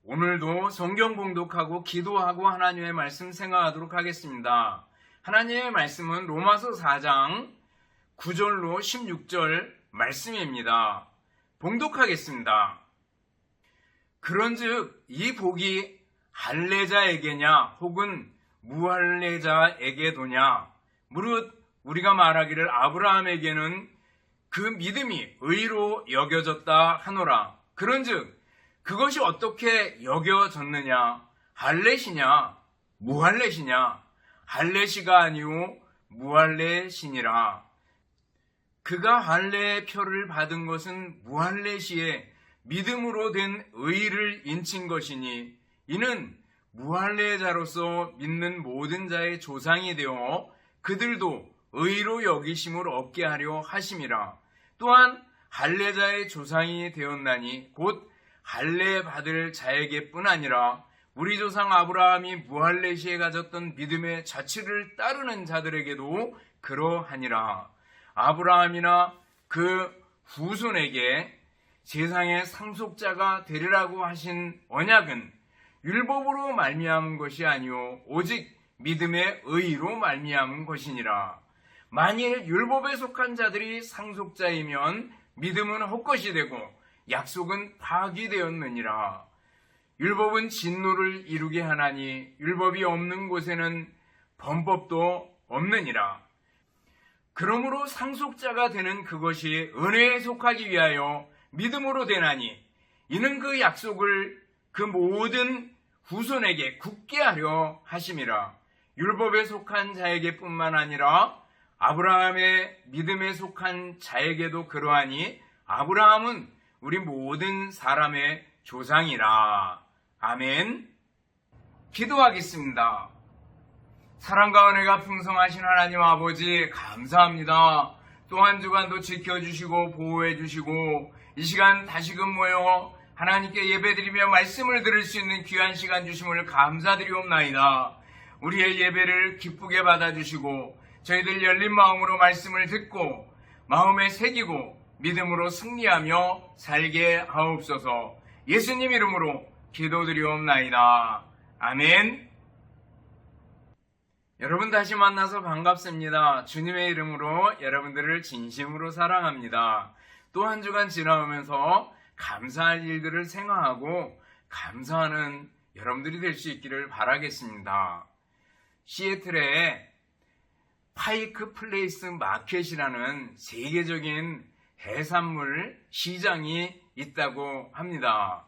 오늘도 성경 봉독하고 기도하고 하나님의 말씀 생각하도록 하겠습니다. 하나님의 말씀은 로마서 4장 9절로 16절 말씀입니다. 봉독하겠습니다. 그런즉 이 복이 할례자에게냐 혹은 무할례자에게도냐 무릇 우리가 말하기를 아브라함에게는 그 믿음이 의로 여겨졌다 하노라. 그런즉 그것이 어떻게 여겨졌느냐? 할례시냐 무할례시냐? 할례시가 아니오 무할례시니라. 그가 할례의 표를 받은 것은 무할례시에 믿음으로 된 의를 인친 것이니 이는 무할례자로서 믿는 모든 자의 조상이 되어 그들도 의로 여기심을 얻게 하려 하심이라. 또한 할례자의 조상이 되었나니 곧 할례 받을 자에게뿐 아니라 우리 조상 아브라함이 무할례시에 가졌던 믿음의 자취를 따르는 자들에게도 그러하니라. 아브라함이나 그 후손에게 세상의 상속자가 되리라고 하신 언약은 율법으로 말미암은 것이 아니오 오직 믿음의 의로 말미암은 것이니라. 만일 율법에 속한 자들이 상속자이면 믿음은 헛것이 되고 약속은 파기되었느니라. 율법은 진노를 이루게 하나니 율법이 없는 곳에는 범법도 없느니라. 그러므로 상속자가 되는 그것이 은혜에 속하기 위하여 믿음으로 되나니 이는 그 약속을 그 모든 후손에게 굳게 하려 하심이라. 율법에 속한 자에게 뿐만 아니라 아브라함의 믿음에 속한 자에게도 그러하니 아브라함은 우리 모든 사람의 조상이라. 아멘. 기도하겠습니다. 사랑과 은혜가 풍성하신 하나님 아버지 감사합니다. 또 한 주간도 지켜주시고 보호해주시고 이 시간 다시금 모여 하나님께 예배드리며 말씀을 들을 수 있는 귀한 시간 주심을 감사드리옵나이다. 우리의 예배를 기쁘게 받아주시고 저희들 열린 마음으로 말씀을 듣고 마음에 새기고 믿음으로 승리하며 살게 하옵소서. 예수님 이름으로 기도드리옵나이다. 아멘. 여러분 다시 만나서 반갑습니다. 주님의 이름으로 여러분들을 진심으로 사랑합니다. 또 한 주간 지나오면서 감사할 일들을 생각하고 감사하는 여러분들이 될 수 있기를 바라겠습니다. 시애틀에 파이크 플레이스 마켓이라는 세계적인 해산물 시장이 있다고 합니다.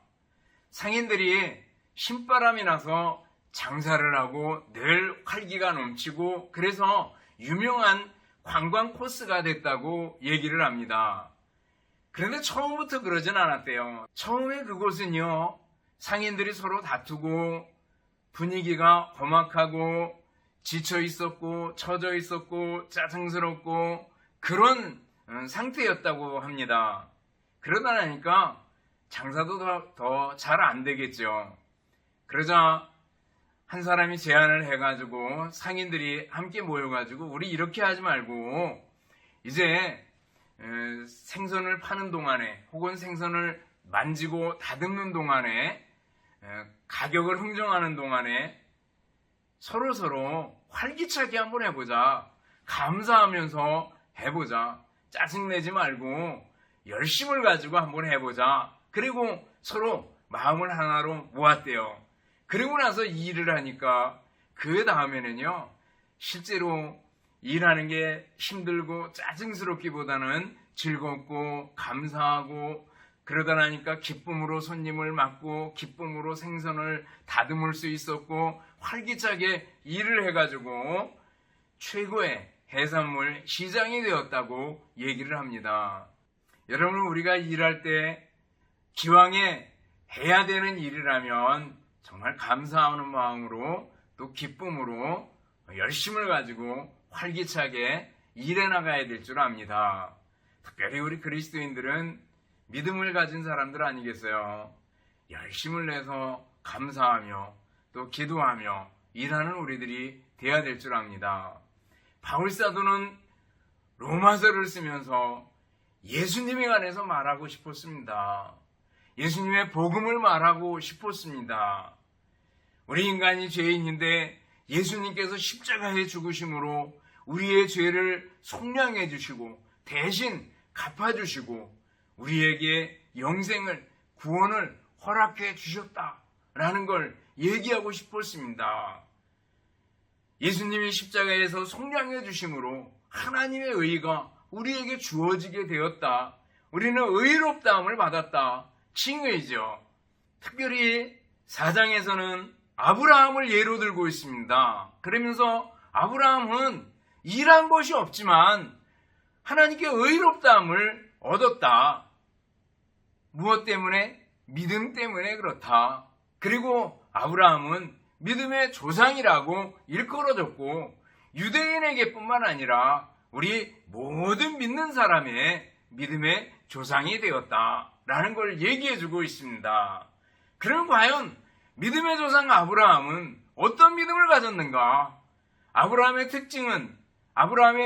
상인들이 신바람이 나서 장사를 하고 늘 활기가 넘치고 그래서 유명한 관광 코스가 됐다고 얘기를 합니다. 그런데 처음부터 그러진 않았대요. 처음에 그곳은요, 상인들이 서로 다투고 분위기가 험악하고 지쳐 있었고 처져 있었고 짜증스럽고 그런 상태였다고 합니다. 그러다 나니까 장사도 더 잘 안 되겠죠. 그러자 한 사람이 제안을 해가지고 상인들이 함께 모여가지고 우리 이렇게 하지 말고 이제 생선을 파는 동안에 혹은 생선을 만지고 다듬는 동안에 가격을 흥정하는 동안에 서로 활기차게 한번 해보자. 감사하면서 해보자. 짜증내지 말고 열심을 가지고 한번 해보자. 그리고 서로 마음을 하나로 모았대요. 그리고 나서 일을 하니까 그 다음에는요, 실제로 일하는 게 힘들고 짜증스럽기보다는 즐겁고 감사하고 그러다 나니까 기쁨으로 손님을 맞고 기쁨으로 생선을 다듬을 수 있었고 활기차게 일을 해가지고 최고의 해산물 시장이 되었다고 얘기를 합니다. 여러분, 우리가 일할 때 기왕에 해야 되는 일이라면 정말 감사하는 마음으로 또 기쁨으로 열심을 가지고 활기차게 일해 나가야 될 줄 압니다. 특별히 우리 그리스도인들은 믿음을 가진 사람들 아니겠어요? 열심을 내서 감사하며 또 기도하며 일하는 우리들이 돼야 될 줄 압니다. 바울사도는 로마서를 쓰면서 예수님에 관해서 말하고 싶었습니다. 예수님의 복음을 말하고 싶었습니다. 우리 인간이 죄인인데 예수님께서 십자가에 죽으심으로 우리의 죄를 속량해 주시고 대신 갚아주시고 우리에게 영생을, 구원을 허락해 주셨다라는 걸 얘기하고 싶었습니다. 예수님이 십자가에서 속량해 주심으로 하나님의 의가 우리에게 주어지게 되었다. 우리는 의롭다함을 받았다. 칭의죠. 특별히 4장에서는 아브라함을 예로 들고 있습니다. 그러면서 아브라함은 일한 것이 없지만 하나님께 의롭다함을 얻었다. 무엇 때문에? 믿음 때문에 그렇다. 그리고 아브라함은 믿음의 조상이라고 일컬어졌고 유대인에게뿐만 아니라 우리 모든 믿는 사람의 믿음의 조상이 되었다라는 걸 얘기해주고 있습니다. 그럼 과연 믿음의 조상 아브라함은 어떤 믿음을 가졌는가? 아브라함의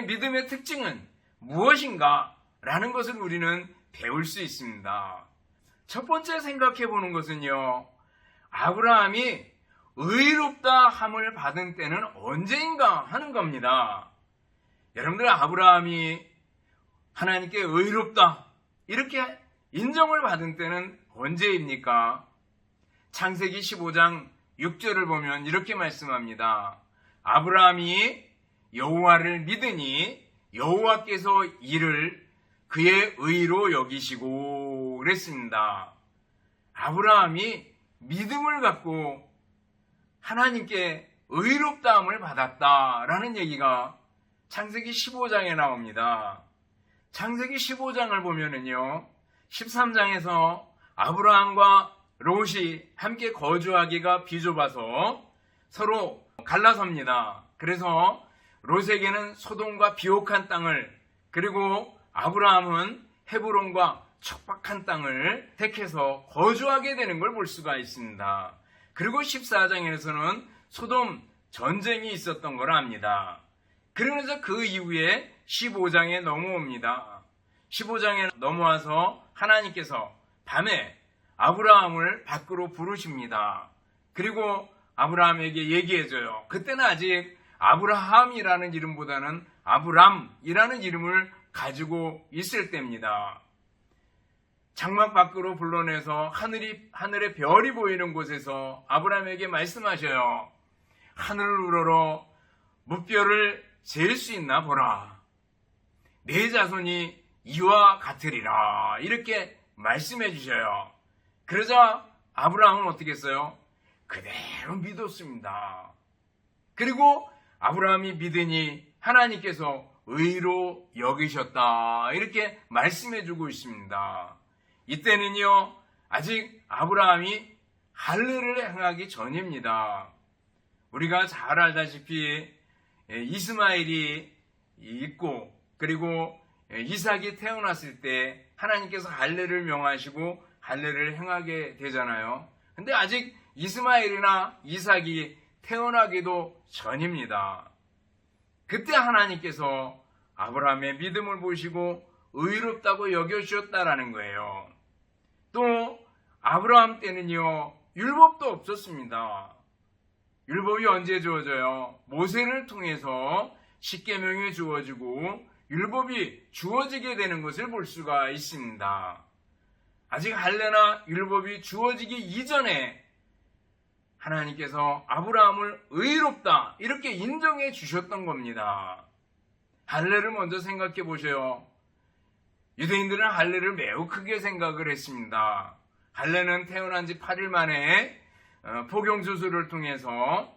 믿음의 특징은 무엇인가? 라는 것을 우리는 배울 수 있습니다. 첫 번째 생각해 보는 것은요, 아브라함이 의롭다 함을 받은 때는 언제인가 하는 겁니다. 여러분들, 아브라함이 하나님께 의롭다 이렇게 인정을 받은 때는 언제입니까? 창세기 15장 6절을 보면 이렇게 말씀합니다. 아브라함이 여호와를 믿으니 여호와께서 이를 그의 의로 여기시고 그랬습니다. 아브라함이 믿음을 갖고 하나님께 의롭다함을 받았다라는 얘기가 창세기 15장에 나옵니다. 창세기 15장을 보면은요, 13장에서 아브라함과 롯이 함께 거주하기가 비좁아서 서로 갈라섭니다. 그래서 롯에게는 소돔과 비옥한 땅을, 그리고 아브라함은 헤브론과 척박한 땅을 택해서 거주하게 되는 걸 볼 수가 있습니다. 그리고 14장에서는 소돔 전쟁이 있었던 걸 압니다. 그러면서 그 이후에 15장에 넘어옵니다. 15장에 넘어와서 하나님께서 밤에 아브라함을 밖으로 부르십니다. 그리고 아브라함에게 얘기해줘요. 그때는 아직 아브라함이라는 이름보다는 아브람이라는 이름을 가지고 있을 때입니다. 장막 밖으로 불러내서 하늘의 별이 보이는 곳에서 아브라함에게 말씀하셔요. 하늘을 우러러 무별을 잴 수 있나 보라. 내 자손이 이와 같으리라. 이렇게 말씀해 주셔요. 그러자 아브라함은 어떻게 했어요? 그대로 믿었습니다. 그리고 아브라함이 믿으니 하나님께서 의로 여기셨다. 이렇게 말씀해 주고 있습니다. 이때는요, 아직 아브라함이 할례를 행하기 전입니다. 우리가 잘 알다시피 이스마엘이 있고, 그리고 이삭이 태어났을 때 하나님께서 할례를 명하시고 할례를 행하게 되잖아요. 근데 아직 이스마엘이나 이삭이 태어나기도 전입니다. 그때 하나님께서 아브라함의 믿음을 보시고 의롭다고 여겨주셨다라는 거예요. 또 아브라함 때는요, 율법도 없었습니다. 율법이 언제 주어져요? 모세를 통해서 십계명이 주어지고 율법이 주어지게 되는 것을 볼 수가 있습니다. 아직 할례나 율법이 주어지기 이전에 하나님께서 아브라함을 의롭다 이렇게 인정해 주셨던 겁니다. 할례를 먼저 생각해 보세요. 유대인들은 할례를 매우 크게 생각을 했습니다. 할례는 태어난 지 8일 만에 포경수술을 통해서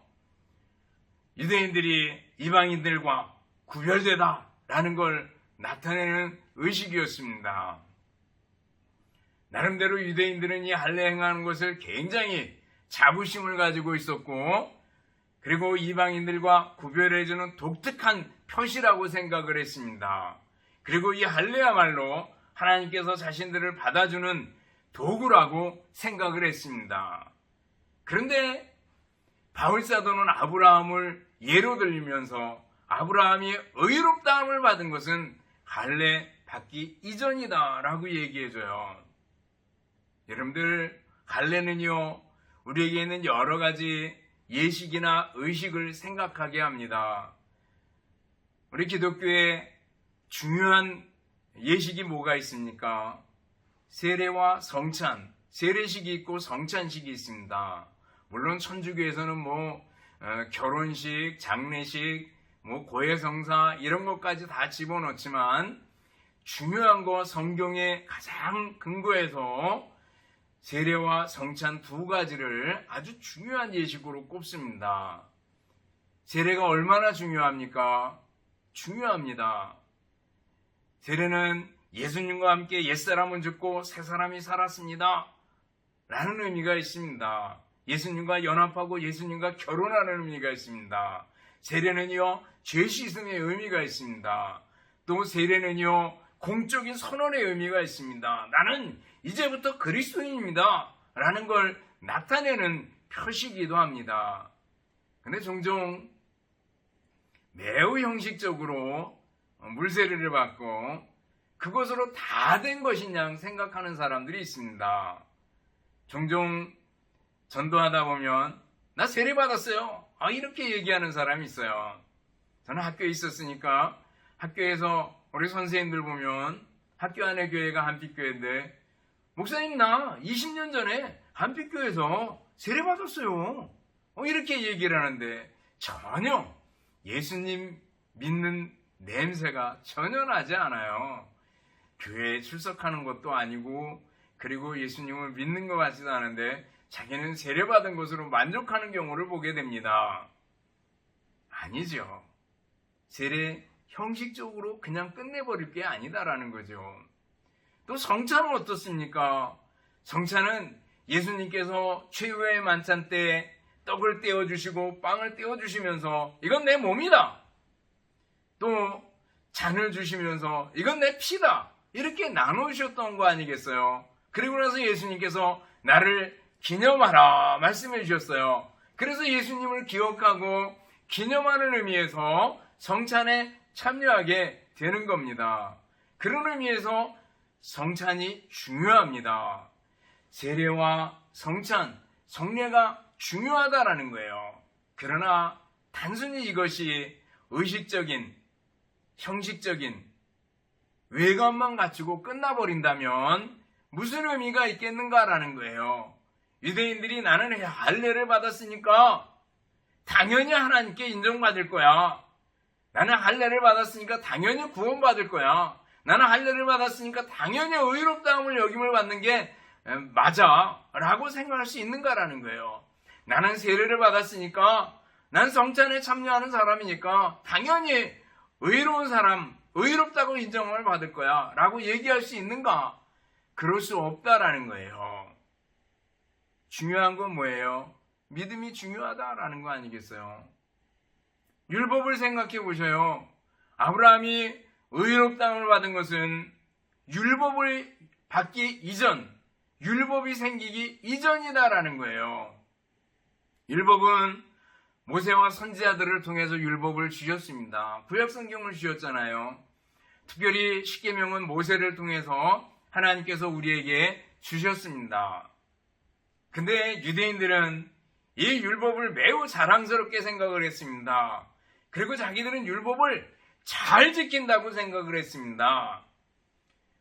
유대인들이 이방인들과 구별되다라는 걸 나타내는 의식이었습니다. 나름대로 유대인들은 이 할례 행하는 것을 굉장히 자부심을 가지고 있었고, 그리고 이방인들과 구별해주는 독특한 표시라고 생각을 했습니다. 그리고 이 할례야말로 하나님께서 자신들을 받아주는 도구라고 생각을 했습니다. 그런데 바울사도는 아브라함을 예로 들리면서 아브라함이 의롭다함을 받은 것은 할례 받기 이전이다 라고 얘기해줘요. 여러분들, 할례는요, 우리에게 있는 여러 가지 예식이나 의식을 생각하게 합니다. 우리 기독교에 중요한 예식이 뭐가 있습니까? 세례와 성찬, 세례식이 있고 성찬식이 있습니다. 물론 천주교에서는 결혼식, 장례식, 고해성사 이런 것까지 다 집어넣지만 중요한 거 성경의 가장 근거에서 세례와 성찬 두 가지를 아주 중요한 예식으로 꼽습니다. 세례가 얼마나 중요합니까? 중요합니다. 세례는 예수님과 함께 옛사람은 죽고 새사람이 살았습니다 라는 의미가 있습니다. 예수님과 연합하고 예수님과 결혼하는 의미가 있습니다. 세례는요, 죄 씻음의 의미가 있습니다. 또 세례는요, 공적인 선언의 의미가 있습니다. 나는 이제부터 그리스도인입니다 라는 걸 나타내는 표시이기도 합니다. 근데 종종 매우 형식적으로 물세례를 받고 그것으로 다 된 것이냐 생각하는 사람들이 있습니다. 종종 전도하다 보면 나 세례 받았어요 이렇게 얘기하는 사람이 있어요. 저는 학교에 있었으니까 학교에서 우리 선생님들 보면 학교 안에 교회가 한빛교회인데 목사님 나 20년 전에 한빛교회에서 세례 받았어요 이렇게 얘기를 하는데 전혀 예수님 믿는 냄새가 전혀 나지 않아요. 교회에 출석하는 것도 아니고 그리고 예수님을 믿는 것 같지도 않은데 자기는 세례받은 것으로 만족하는 경우를 보게 됩니다. 아니죠. 세례 형식적으로 그냥 끝내버릴 게 아니다라는 거죠. 또 성찬은 어떻습니까? 성찬은 예수님께서 최후의 만찬 때 떡을 떼어주시고 빵을 떼어주시면서 이건 내 몸이다. 또 잔을 주시면서 이건 내 피다. 이렇게 나누셨던 거 아니겠어요? 그리고 나서 예수님께서 나를 기념하라 말씀해 주셨어요. 그래서 예수님을 기억하고 기념하는 의미에서 성찬에 참여하게 되는 겁니다. 그런 의미에서 성찬이 중요합니다. 세례와 성찬, 성례가 중요하다라는 거예요. 그러나 단순히 이것이 의식적인, 형식적인 외관만 갖추고 끝나버린다면 무슨 의미가 있겠는가라는 거예요. 유대인들이 나는 할례를 받았으니까 당연히 하나님께 인정받을 거야. 나는 할례를 받았으니까 당연히 구원받을 거야. 나는 할례를 받았으니까 당연히 의롭다함을 여김을 받는 게 맞아 라고 생각할 수 있는가라는 거예요. 나는 세례를 받았으니까 난 성찬에 참여하는 사람이니까 당연히 의로운 사람, 의롭다고 인정을 받을 거야 라고 얘기할 수 있는가? 그럴 수 없다라는 거예요. 중요한 건 뭐예요? 믿음이 중요하다라는 거 아니겠어요? 율법을 생각해 보셔요. 아브라함이 의롭다함을 받은 것은 율법을 받기 이전, 율법이 생기기 이전이다라는 거예요. 율법은 모세와 선지자들을 통해서 율법을 주셨습니다. 구약성경을 주셨잖아요. 특별히 십계명은 모세를 통해서 하나님께서 우리에게 주셨습니다. 근데 유대인들은 이 율법을 매우 자랑스럽게 생각을 했습니다. 그리고 자기들은 율법을 잘 지킨다고 생각을 했습니다.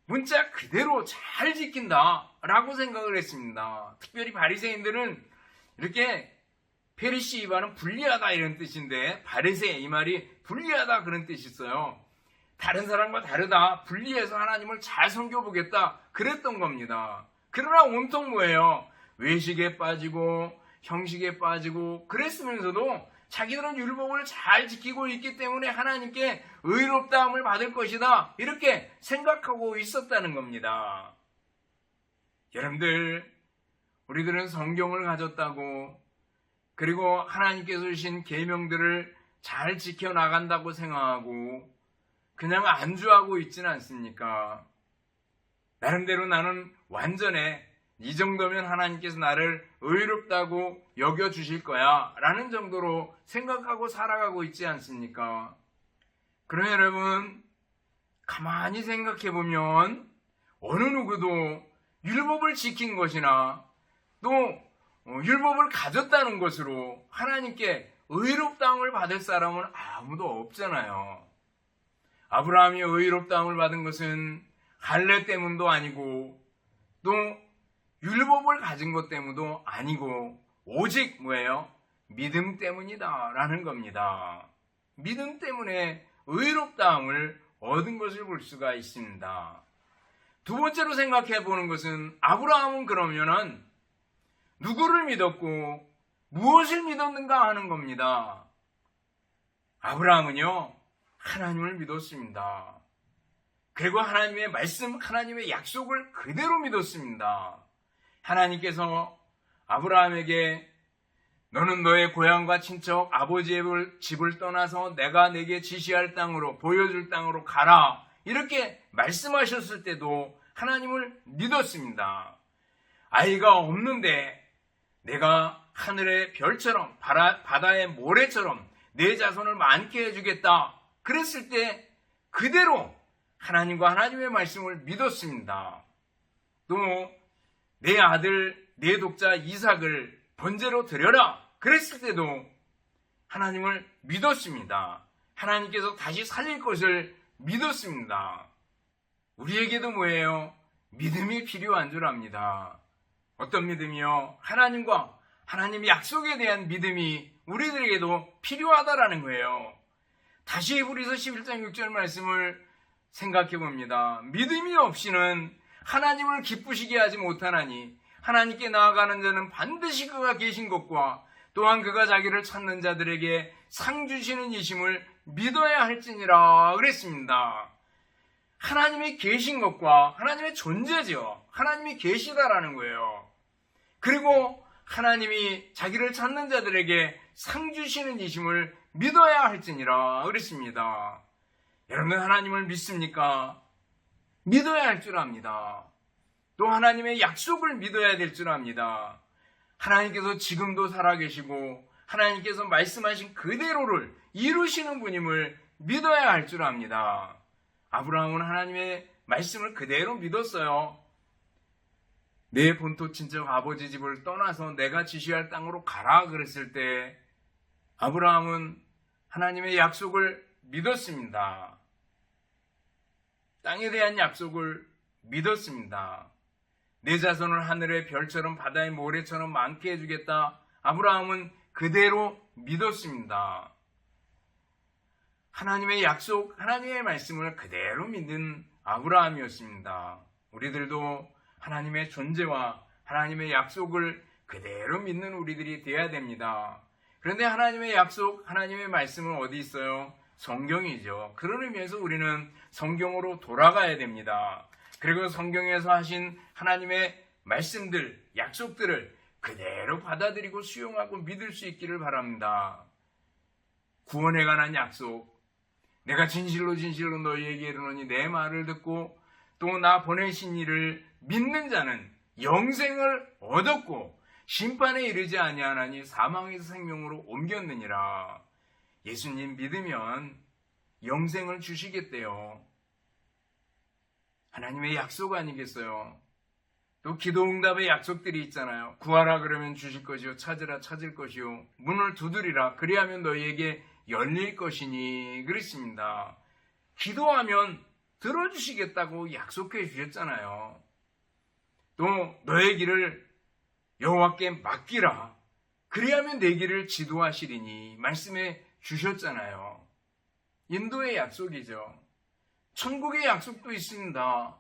문자 그대로 잘 지킨다라고 생각을 했습니다. 특별히 바리새인들은 이렇게 페리시바는 불리하다 이런 뜻인데 바리새 이 말이 불리하다 그런 뜻이 있어요. 다른 사람과 다르다, 분리해서 하나님을 잘 섬겨보겠다 그랬던 겁니다. 그러나 온통 뭐예요? 외식에 빠지고 형식에 빠지고 그랬으면서도 자기들은 율법을 잘 지키고 있기 때문에 하나님께 의롭다함을 받을 것이다 이렇게 생각하고 있었다는 겁니다. 여러분들, 우리들은 성경을 가졌다고 그리고 하나님께서 주신 계명들을 잘 지켜나간다고 생각하고 그냥 안주하고 있지는 않습니까? 나름대로 나는 완전해. 이 정도면 하나님께서 나를 의롭다고 여겨주실 거야 라는 정도로 생각하고 살아가고 있지 않습니까? 그러나 여러분, 가만히 생각해 보면 어느 누구도 율법을 지킨 것이나 또 율법을 가졌다는 것으로 하나님께 의롭다함을 받을 사람은 아무도 없잖아요. 아브라함이 의롭다함을 받은 것은 할례 때문도 아니고 또 율법을 가진 것 때문도 아니고 오직 뭐예요? 믿음 때문이다 라는 겁니다. 믿음 때문에 의롭다함을 얻은 것을 볼 수가 있습니다. 두 번째로 생각해 보는 것은 아브라함은 그러면은 누구를 믿었고 무엇을 믿었는가 하는 겁니다. 아브라함은요, 하나님을 믿었습니다. 그리고 하나님의 말씀, 하나님의 약속을 그대로 믿었습니다. 하나님께서 아브라함에게 너는 너의 고향과 친척, 아버지의 집을 떠나서 내가 내게 지시할 땅으로, 보여줄 땅으로 가라. 이렇게 말씀하셨을 때도 하나님을 믿었습니다. 아이가 없는데 내가 하늘의 별처럼 바다의 모래처럼 내 자손을 많게 해주겠다. 그랬을 때 그대로 하나님과 하나님의 말씀을 믿었습니다. 또 내 아들, 내 독자 이삭을 번제로 드려라. 그랬을 때도 하나님을 믿었습니다. 하나님께서 다시 살릴 것을 믿었습니다. 우리에게도 뭐예요? 믿음이 필요한 줄 압니다. 어떤 믿음이요? 하나님과 하나님의 약속에 대한 믿음이 우리들에게도 필요하다라는 거예요. 다시 히브리서 11장 6절 말씀을 생각해 봅니다. 믿음이 없이는 하나님을 기쁘시게 하지 못하나니 하나님께 나아가는 자는 반드시 그가 계신 것과 또한 그가 자기를 찾는 자들에게 상 주시는 이심을 믿어야 할지니라 그랬습니다. 하나님이 계신 것과 하나님의 존재죠. 하나님이 계시다라는 거예요. 그리고 하나님이 자기를 찾는 자들에게 상 주시는 이심을 믿어야 할지니라 그랬습니다. 여러분 하나님을 믿습니까? 믿어야 할 줄 압니다. 또 하나님의 약속을 믿어야 될 줄 압니다. 하나님께서 지금도 살아계시고 하나님께서 말씀하신 그대로를 이루시는 분임을 믿어야 할 줄 압니다. 아브라함은 하나님의 말씀을 그대로 믿었어요. 내 본토 친척 아버지 집을 떠나서 내가 지시할 땅으로 가라 그랬을 때 아브라함은 하나님의 약속을 믿었습니다. 땅에 대한 약속을 믿었습니다. 내 자손을 하늘의 별처럼 바다의 모래처럼 많게 해주겠다. 아브라함은 그대로 믿었습니다. 하나님의 약속, 하나님의 말씀을 그대로 믿는 아브라함이었습니다. 우리들도 하나님의 존재와 하나님의 약속을 그대로 믿는 우리들이 되어야 됩니다. 그런데 하나님의 약속, 하나님의 말씀은 어디 있어요? 성경이죠. 그런 의미에서 우리는 성경으로 돌아가야 됩니다. 그리고 성경에서 하신 하나님의 말씀들, 약속들을 그대로 받아들이고 수용하고 믿을 수 있기를 바랍니다. 구원에 관한 약속, 내가 진실로 진실로 너희에게 이르노니 내 말을 듣고 또 나 보내신 이를 믿는 자는 영생을 얻었고 심판에 이르지 아니하나니 사망에서 생명으로 옮겼느니라. 예수님 믿으면 영생을 주시겠대요. 하나님의 약속 아니겠어요? 또 기도 응답의 약속들이 있잖아요. 구하라 그러면 주실 것이요 찾으라 찾을 것이요 문을 두드리라 그리하면 너희에게 열릴 것이니 그랬습니다. 기도하면 들어주시겠다고 약속해 주셨잖아요. 또 너의 길을 여호와께 맡기라 그리하면 내 길을 지도하시리니 말씀해 주셨잖아요. 인도의 약속이죠. 천국의 약속도 있습니다.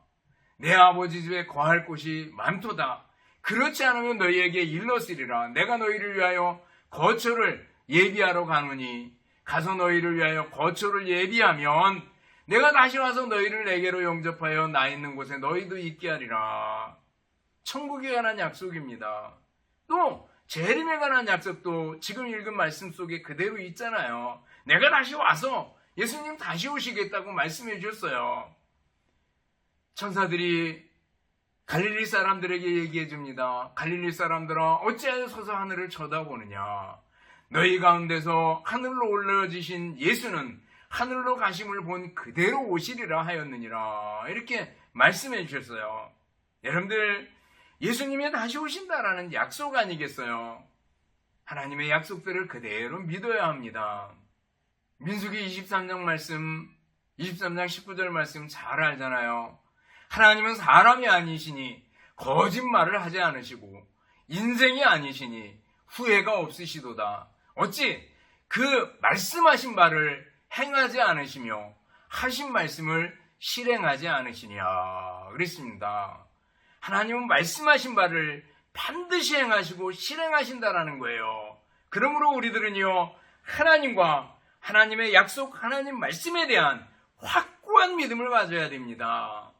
내 아버지 집에 거할 곳이 많도다. 그렇지 않으면 너희에게 일러쓰리라. 내가 너희를 위하여 거처를 예비하러 가노니 가서 너희를 위하여 거처를 예비하면 내가 다시 와서 너희를 내게로 영접하여 나 있는 곳에 너희도 있게 하리라. 천국에 관한 약속입니다. 또 재림에 관한 약속도 지금 읽은 말씀 속에 그대로 있잖아요. 내가 다시 와서 예수님 다시 오시겠다고 말씀해 주셨어요. 천사들이 갈릴리 사람들에게 얘기해 줍니다. 갈릴리 사람들아 어찌하여 서서 하늘을 쳐다보느냐. 너희 가운데서 하늘로 올려지신 예수는 하늘로 가심을 본 그대로 오시리라 하였느니라. 이렇게 말씀해 주셨어요. 여러분들 예수님이 다시 오신다라는 약속 아니겠어요? 하나님의 약속들을 그대로 믿어야 합니다. 민수기 23장 말씀, 23장 19절 말씀 잘 알잖아요. 하나님은 사람이 아니시니 거짓말을 하지 않으시고 인생이 아니시니 후회가 없으시도다. 어찌 그 말씀하신 바를 행하지 않으시며 하신 말씀을 실행하지 않으시냐 그랬습니다. 하나님은 말씀하신 바를 반드시 행하시고 실행하신다라는 거예요. 그러므로 우리들은요, 하나님과 하나님의 약속, 하나님 말씀에 대한 확고한 믿음을 가져야 됩니다.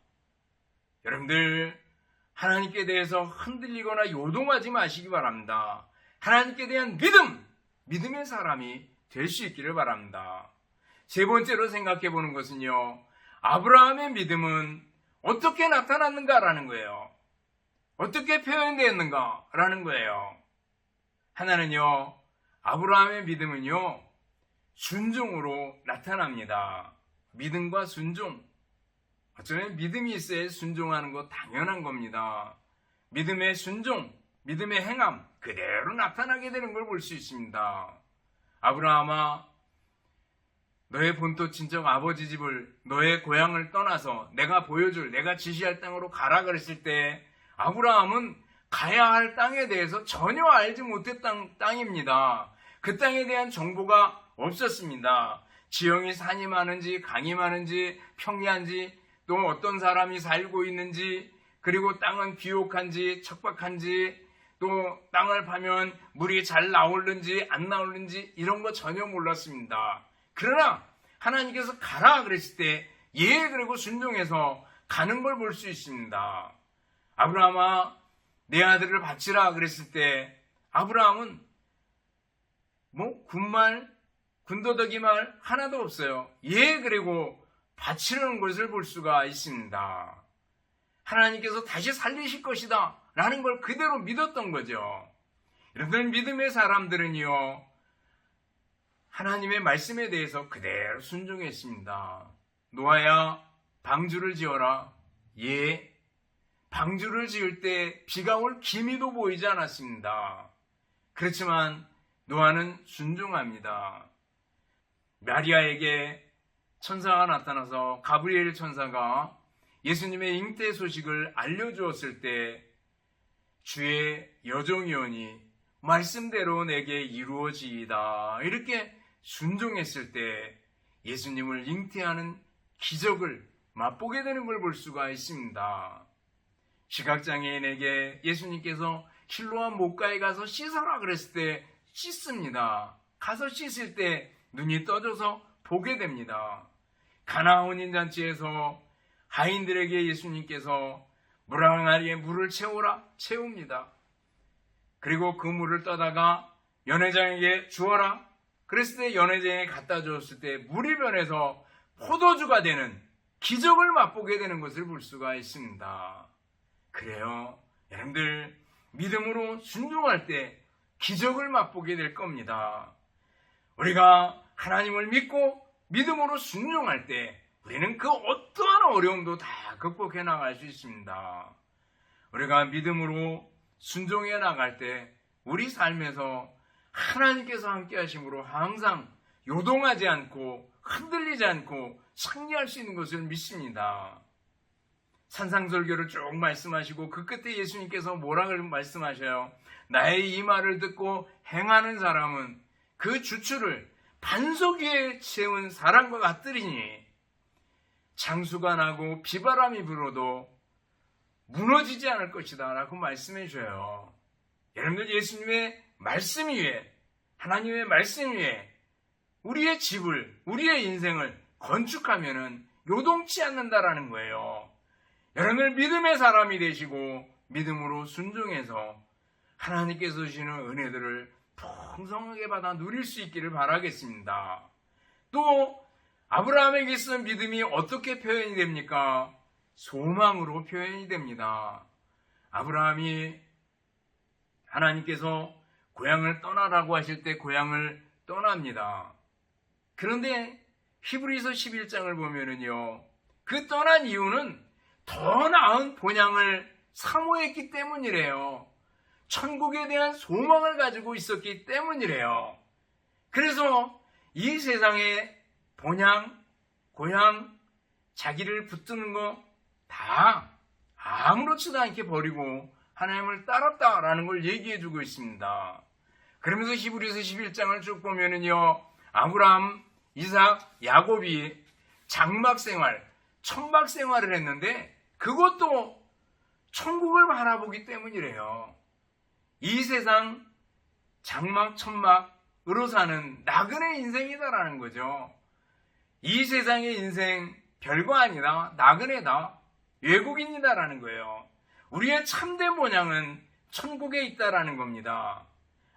여러분들, 하나님께 대해서 흔들리거나 요동하지 마시기 바랍니다. 하나님께 대한 믿음의 사람이 될 수 있기를 바랍니다. 세 번째로 생각해 보는 것은요, 아브라함의 믿음은 어떻게 나타났는가라는 거예요. 어떻게 표현되었는가라는 거예요. 하나는요, 아브라함의 믿음은요, 순종으로 나타납니다. 믿음과 순종. 어쩌면 믿음이 있어야 순종하는 거 당연한 겁니다. 믿음의 순종, 믿음의 행함 그대로 나타나게 되는 걸 볼 수 있습니다. 아브라함아, 너의 본토 친정 아버지 집을, 너의 고향을 떠나서 내가 보여줄, 내가 지시할 땅으로 가라 그랬을 때 아브라함은 가야 할 땅에 대해서 전혀 알지 못했던 땅입니다. 그 땅에 대한 정보가 없었습니다. 지형이 산이 많은지 강이 많은지 평야인지 또 어떤 사람이 살고 있는지, 그리고 땅은 비옥한지 척박한지, 또 땅을 파면 물이 잘 나오는지 안 나오는지 이런 거 전혀 몰랐습니다. 그러나 하나님께서 가라 그랬을 때 예 그리고 순종해서 가는 걸 볼 수 있습니다. 아브라함아, 내 아들을 바치라 그랬을 때 아브라함은 군말, 군더더기 말 하나도 없어요. 예 그리고 바치려는 것을 볼 수가 있습니다. 하나님께서 다시 살리실 것이다 라는 걸 그대로 믿었던 거죠. 여러분, 믿음의 사람들은요, 하나님의 말씀에 대해서 그대로 순종했습니다. 노아야, 방주를 지어라. 예. 방주를 지을 때 비가 올 기미도 보이지 않았습니다. 그렇지만 노아는 순종합니다. 마리아에게 천사가 나타나서, 가브리엘 천사가 예수님의 잉태 소식을 알려주었을 때 주의 여종이오니 말씀대로 내게 이루어지이다 이렇게 순종했을 때 예수님을 잉태하는 기적을 맛보게 되는 걸 볼 수가 있습니다. 시각장애인에게 예수님께서 실로암 못가에 가서 씻어라 그랬을 때 씻습니다. 가서 씻을 때 눈이 떠져서 보게 됩니다. 가나 혼인잔치에서 하인들에게 예수님께서 물 항아리에 물을 채우라 채웁니다. 그리고 그 물을 떠다가 연회장에게 주어라 그랬을 때 연회장에 갖다 주었을 때 물이 변해서 포도주가 되는 기적을 맛보게 되는 것을 볼 수가 있습니다. 그래요, 여러분들, 믿음으로 순종할 때 기적을 맛보게 될 겁니다. 우리가 하나님을 믿고 믿음으로 순종할 때 우리는 그 어떠한 어려움도 다 극복해 나갈 수 있습니다. 우리가 믿음으로 순종해 나갈 때 우리 삶에서 하나님께서 함께 하심으로 항상 요동하지 않고 흔들리지 않고 승리할 수 있는 것을 믿습니다. 산상설교를 쭉 말씀하시고 그 끝에 예수님께서 뭐라고 말씀하셔요? 나의 이 말을 듣고 행하는 사람은 그 주추를 반석 위에 세운 사람과 같으리니 장수가 나고 비바람이 불어도 무너지지 않을 것이다 라고 말씀해 줘요. 여러분들, 예수님의 말씀 위에, 하나님의 말씀 위에 우리의 집을, 우리의 인생을 건축하면은 요동치 않는다라는 거예요. 여러분들, 믿음의 사람이 되시고 믿음으로 순종해서 하나님께서 주시는 은혜들을 풍성하게 받아 누릴 수 있기를 바라겠습니다. 또 아브라함에게 있었던 믿음이 어떻게 표현이 됩니까? 소망으로 표현이 됩니다. 아브라함이 하나님께서 고향을 떠나라고 하실 때 고향을 떠납니다. 그런데 히브리서 11장을 보면은요, 그 떠난 이유는 더 나은 본향을 사모했기 때문이래요. 천국에 대한 소망을 가지고 있었기 때문이래요. 그래서 이 세상에 본향, 고향, 자기를 붙드는 거 다 아무렇지도 않게 버리고 하나님을 따랐다라는 걸 얘기해주고 있습니다. 그러면서 히브리서 11장을 쭉 보면은요, 아브라함, 이삭, 야곱이 장막 천막 생활을 했는데 그것도 천국을 바라보기 때문이래요. 이 세상 장막, 천막으로 사는 나그네 인생이다라는 거죠. 이 세상의 인생 별거 아니다, 나그네다, 외국인이다라는 거예요. 우리의 참된 본향은 천국에 있다라는 겁니다.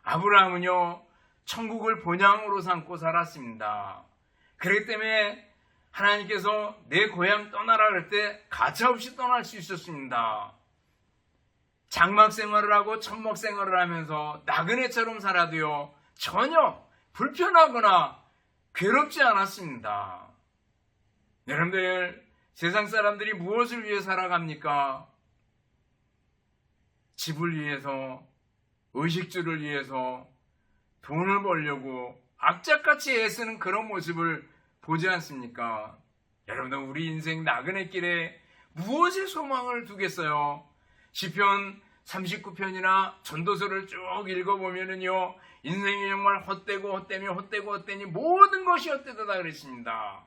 아브라함은요, 천국을 본향으로 삼고 살았습니다. 그렇기 때문에 하나님께서 내 고향 떠나라 그럴 때 가차없이 떠날 수 있었습니다. 장막 생활을 하고 천막 생활을 하면서 나그네처럼 살아도요, 전혀 불편하거나 괴롭지 않았습니다. 여러분들, 세상 사람들이 무엇을 위해 살아갑니까? 집을 위해서, 의식주를 위해서, 돈을 벌려고 악착같이 애쓰는 그런 모습을 보지 않습니까? 여러분들, 우리 인생 나그네길에 무엇에 소망을 두겠어요? 시편 39편이나 전도서를 쭉 읽어보면은요, 인생이 정말 헛되니 모든 것이 헛되다 그랬습니다.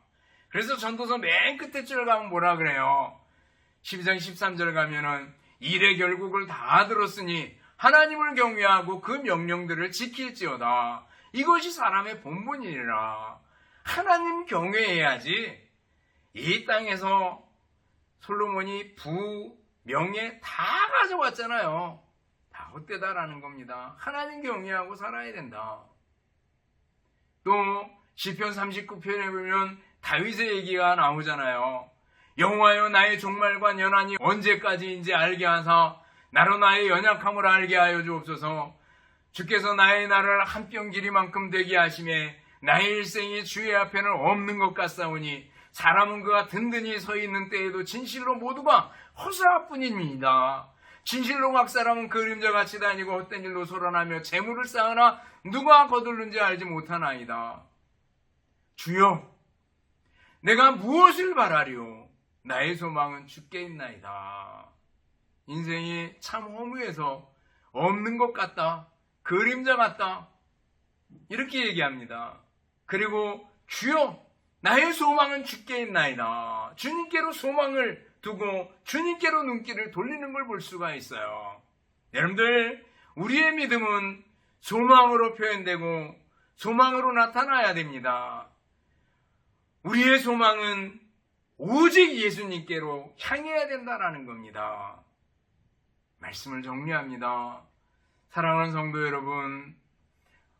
그래서 전도서 맨 끝에 줄 가면 뭐라 그래요? 12장 13절 가면은 일의 결국을 다 들었으니 하나님을 경외하고 그 명령들을 지킬지어다. 이것이 사람의 본분이니라. 하나님 경외해야지. 이 땅에서 솔로몬이 부, 명예 다 가져왔잖아요. 다 헛되다라는 겁니다. 하나님 경외하고 살아야 된다. 또 시편 39편에 보면 다윗의 얘기가 나오잖아요. 여호와여, 나의 종말과 연한이 언제까지인지 알게 하사 나로 나의 연약함을 알게 하여 주옵소서. 주께서 나의 날을 한 뼘 길이만큼 되게 하심에 나의 일생이 주의 앞에는 없는 것 같사오니 사람은 그가 든든히 서 있는 때에도 진실로 모두가 허사뿐입니다. 진실로 각 사람은 그림자같이 다니고 헛된 일로 소란하며 재물을 쌓으나 누가 거둘는지 알지 못하나이다. 주여, 내가 무엇을 바라리요? 나의 소망은 주께 있나이다. 인생이 참 허무해서 없는 것 같다, 그림자 같다, 이렇게 얘기합니다. 그리고 주여, 나의 소망은 주께 있나이다. 주님께로 소망을 두고 주님께로 눈길을 돌리는 걸 볼 수가 있어요. 여러분들, 우리의 믿음은 소망으로 표현되고 소망으로 나타나야 됩니다. 우리의 소망은 오직 예수님께로 향해야 된다라는 겁니다. 말씀을 정리합니다. 사랑하는 성도 여러분,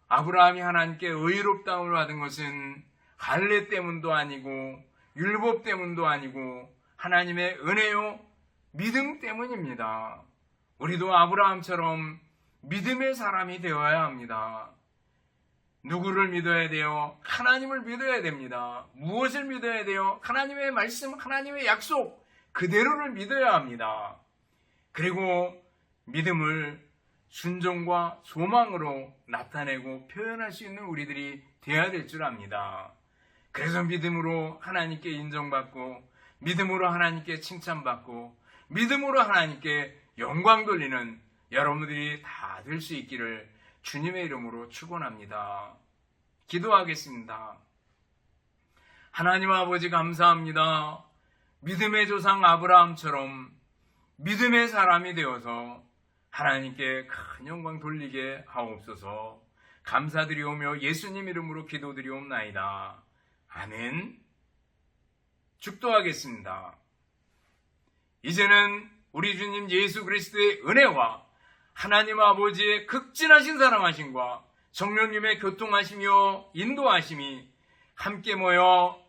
아브라함이 하나님께 의롭다움을 받은 것은 할례 때문도 아니고 율법 때문도 아니고 하나님의 은혜요, 믿음 때문입니다. 우리도 아브라함처럼 믿음의 사람이 되어야 합니다. 누구를 믿어야 돼요? 하나님을 믿어야 됩니다. 무엇을 믿어야 돼요? 하나님의 말씀, 하나님의 약속 그대로를 믿어야 합니다. 그리고 믿음을 순종과 소망으로 나타내고 표현할 수 있는 우리들이 되어야 될 줄 압니다. 그래서 믿음으로 하나님께 인정받고, 믿음으로 하나님께 칭찬받고, 믿음으로 하나님께 영광 돌리는 여러분들이 다 될 수 있기를 주님의 이름으로 축원합니다. 기도하겠습니다. 하나님 아버지, 감사합니다. 믿음의 조상 아브라함처럼 믿음의 사람이 되어서 하나님께 큰 영광 돌리게 하옵소서. 감사드리오며 예수님 이름으로 기도드리옵나이다. 아멘. 축도하겠습니다. 이제는 우리 주님 예수 그리스도의 은혜와 하나님 아버지의 극진하신 사랑하심과 성령님의 교통하시며 인도하심이 함께 모여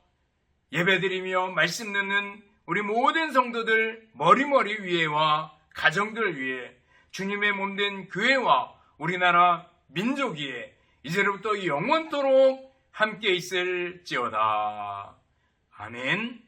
예배드리며 말씀 듣는 우리 모든 성도들 머리머리 위에와 가정들 위에, 주님의 몸된 교회와 우리나라 민족 위에 이제로부터 영원토록 함께 있을지어다. 아멘.